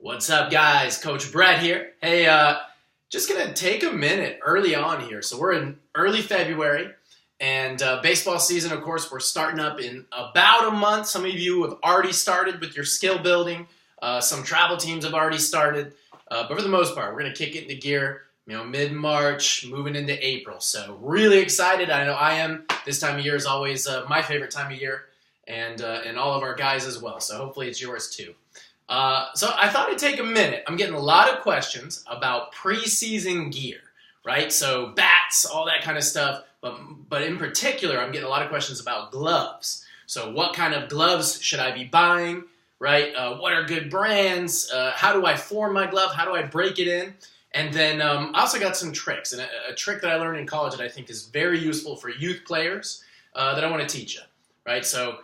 What's up, guys? Coach Brett here. Hey, just gonna take a minute early on here. So we're in early February, and baseball season, of course, we're starting up in about a month. Some of you have already started with your skill building. Some travel teams have already started, but for the most part, we're gonna kick it into gear. Mid-March, moving into April. So really excited. I know I am. This time of year is always my favorite time of year, and all of our guys as well. So hopefully it's yours too. So I thought I'd take a minute. I'm getting a lot of questions about preseason gear, right? So bats, all that kind of stuff. But in particular, I'm getting a lot of questions about gloves. So what kind of gloves should I be buying, right? What are good brands? How do I form my glove? How do I break it in? And then I also got some tricks. And a trick that I learned in college that I think is very useful for youth players that I want to teach you, right? So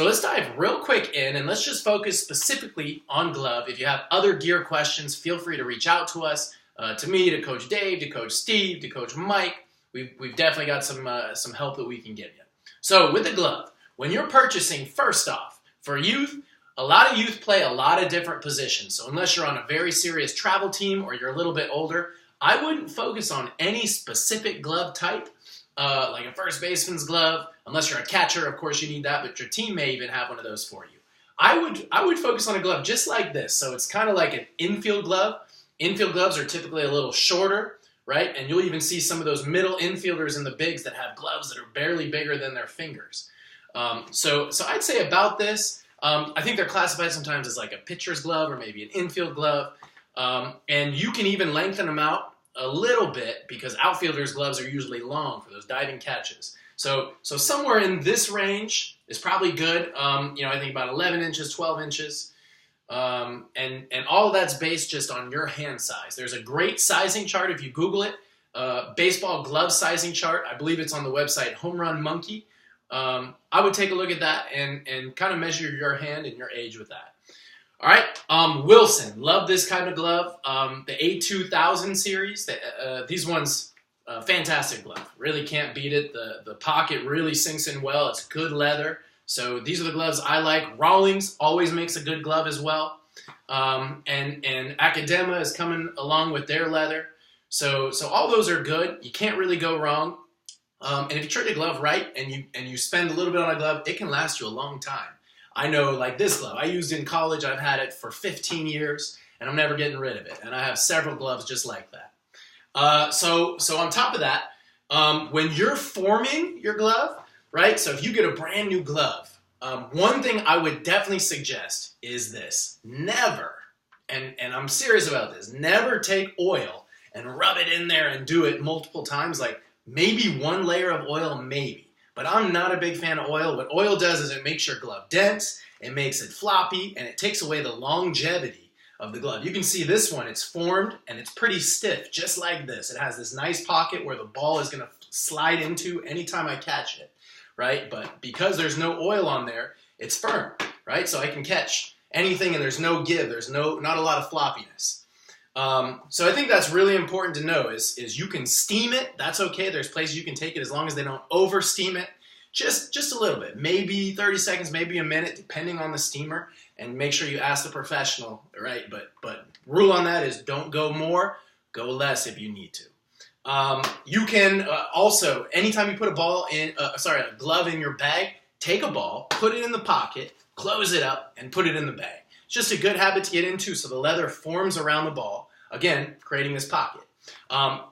let's dive real quick in, and let's just focus specifically on glove. If you have other gear questions, feel free to reach out to us, to me, to Coach Dave, to Coach Steve, to Coach Mike. We've definitely got some help that we can give you. So with the glove, when you're purchasing, first off, for youth, a lot of youth play a lot of different positions. So unless you're on a very serious travel team or you're a little bit older, I wouldn't focus on any specific glove type, like a first baseman's glove. Unless you're a catcher, of course you need that, but your team may even have one of those for you. I would focus on a glove just like this. So it's kind of like an infield glove. Infield gloves are typically a little shorter, right? And you'll even see some of those middle infielders in the bigs that have gloves that are barely bigger than their fingers. So I'd say about this, I think they're classified sometimes as like a pitcher's glove or maybe an infield glove. And you can even lengthen them out a little bit because outfielders' gloves are usually long for those diving catches. So somewhere in this range is probably good. I think about 11 inches, 12 inches. And all of that's based just on your hand size. There's a great sizing chart if you Google it. Baseball glove sizing chart. I believe it's on the website Home Run Monkey. I would take a look at that and kind of measure your hand and your age with that. All right, Wilson. Love this kind of glove. The A2000 series. These ones... fantastic glove. Really can't beat it. The pocket really sinks in well. It's good leather. So these are the gloves I like. Rawlings always makes a good glove as well. And Academa is coming along with their leather. So all those are good. You can't really go wrong. And if you treat a glove right and you spend a little bit on a glove, it can last you a long time. I know, like this glove, I used in college. I've had it for 15 years, and I'm never getting rid of it. And I have several gloves just like that. So on top of that, when you're forming your glove, right? So if you get a brand new glove, one thing I would definitely suggest is this: never, and I'm serious about this, never take oil and rub it in there and do it multiple times. Like maybe one layer of oil, maybe, but I'm not a big fan of oil. What oil does is it makes your glove dense, it makes it floppy, and it takes away the longevity of the glove. You can see this one, it's formed and it's pretty stiff, just like this. It has this nice pocket where the ball is going to slide into anytime I catch it, right? But because there's no oil on there, it's firm, right? So I can catch anything and there's no give, there's not a lot of floppiness. So I think that's really important to know is you can steam it, that's okay. There's places you can take it as long as they don't over steam it. Just a little bit, maybe 30 seconds, maybe a minute, depending on the steamer, and make sure you ask the professional, right? But rule on that is don't go more, go less if you need to. You can also, anytime you put a glove in your bag, take a ball, put it in the pocket, close it up, and put it in the bag. It's just a good habit to get into so the leather forms around the ball, again, creating this pocket.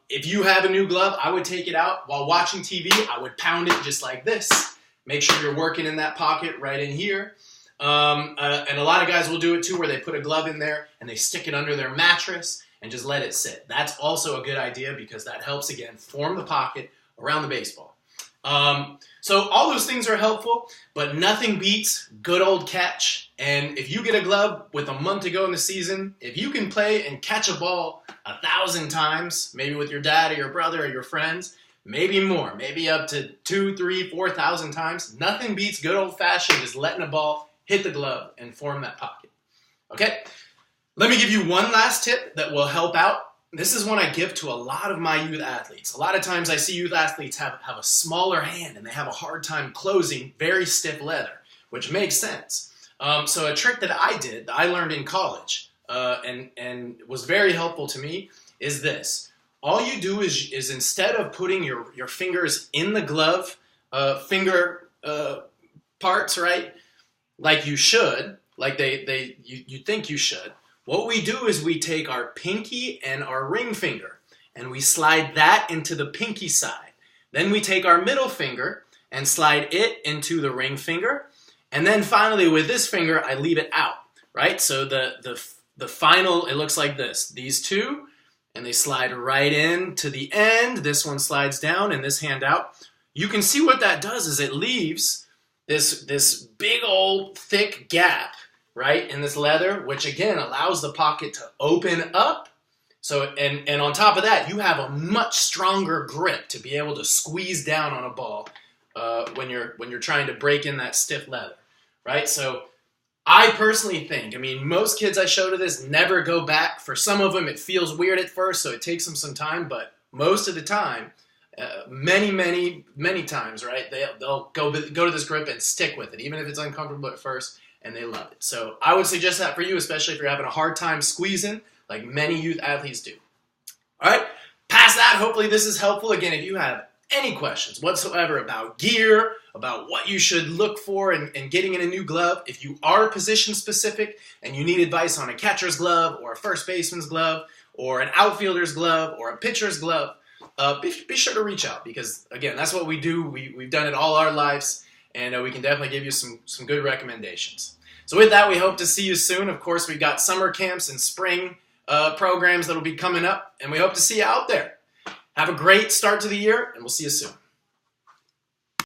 If you have a new glove, I would take it out while watching TV. I would pound it just like this. Make sure you're working in that pocket right in here. And a lot of guys will do it too, where they put a glove in there and they stick it under their mattress and just let it sit. That's also a good idea because that helps, again, form the pocket around the baseball. So all those things are helpful, but nothing beats good old catch. And if you get a glove with a month to go in the season, if you can play and catch a ball 1,000 times, maybe with your dad or your brother or your friends, maybe more, maybe up to 2,000, 3,000, 4,000 times, nothing beats good old-fashioned just letting a ball hit the glove and form that pocket. Okay, let me give you one last tip that will help out. This is one I give to a lot of my youth athletes. A lot of times I see youth athletes have a smaller hand and they have a hard time closing very stiff leather, which makes sense. So a trick that I learned in college, and was very helpful to me is this. All you do is instead of putting your fingers in the glove finger parts, right, like you should, like you think you should, what we do is we take our pinky and our ring finger and we slide that into the pinky side. Then we take our middle finger and slide it into the ring finger. And then finally with this finger, I leave it out, right? So the final, it looks like this. These two, and they slide right in to the end. This one slides down and this hand out. You can see what that does is it leaves this big old thick gap, right, in this leather, which again allows the pocket to open up. So, and on top of that, you have a much stronger grip to be able to squeeze down on a ball when you're trying to break in that stiff leather, right? So I personally think, I mean, most kids I show to this never go back. For some of them, it feels weird at first, so it takes them some time, but most of the time, many times, right, they'll go to this grip and stick with it, even if it's uncomfortable at first, and they love it. So I would suggest that for you, especially if you're having a hard time squeezing, like many youth athletes do. All right, past that, hopefully this is helpful. Again, if you have any questions whatsoever about gear, about what you should look for in getting in a new glove, if you are position specific and you need advice on a catcher's glove or a first baseman's glove or an outfielder's glove or a pitcher's glove, be sure to reach out because, again, that's what we do. We've done it all our lives, and we can definitely give you some good recommendations. So with that, we hope to see you soon. Of course, we've got summer camps and spring programs that will be coming up, and we hope to see you out there. Have a great start to the year, and we'll see you soon.